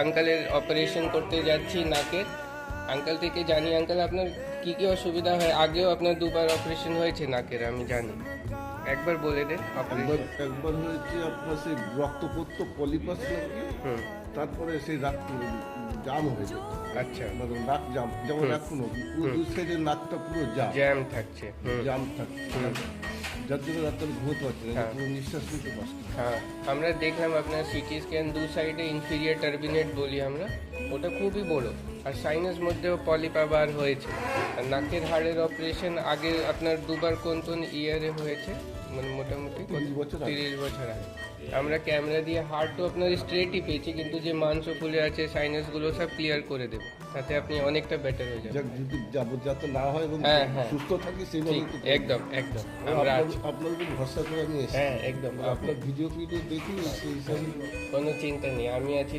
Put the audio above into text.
আঙ্কেলের অপারেশন করতে যাচ্ছি নাকের। আঙ্কেল থেকে জানি আঙ্কেল আপনার কি কি অসুবিধা হয়, আগেও আপনার দুবার অপারেশন হয়েছে নাকের আমি জানি, একবার বলে দেন একবার অপারেশন। একবার হয়েছে আপনার সেই রক্তপত্র পলিপাস নাকি, হুম। তারপরে সেই জাম হয়ে যেত, আচ্ছা। মানে নাক জাম, যেমন এখনো পুরো দুই সাইডের নাকটা পুরো জাম জ্যাম থাকছে। জাম থাকছে, যার জন্য রাত্রে ঘুমোতে পারছে না, হ্যাঁ। পুরো নিঃশ্বাস নিতে কষ্ট। হ্যাঁ, আমরা দেখলাম আপনার সিটি স্ক্যান, দু সাইডে ইনফিরিয়ার টার্বিনেট বলি আমরা, ওটা খুবই বড়। আর সাইনাস মধ্যেও পলিপ আবার হয়েছে। আর নাকের হাড়ের অপারেশন আগে আপনার দুবার কোন কোন ইয়ারে হয়েছে, মানে মোটামুটি 30 বছর আগে। 30 বছর আগে। আমরা ক্যামেরা দিয়ে হাড় আপনার স্ট্রেটই পেয়েছি, কিন্তু যে মাংস ফুলে আছে সাইনাসগুলো সব ক্লিয়ার করে দেবো, তাতে আপনি অনেকটা বেটার হয়ে যাবেন। যাক, যদি যাতে না হয় এবং হ্যাঁ, হ্যাঁ। সুস্থ থাকি সেইভাবে ঠিক, একটু করবেন। একদম একদম আমরা আছি। আপনার উপর ভরসা করে আমি এসেছি। হ্যাঁ, একদম আপনার ভিডিও দেখি সেই হিসাবে কোনো চিন্তা নেই, আমি আছি।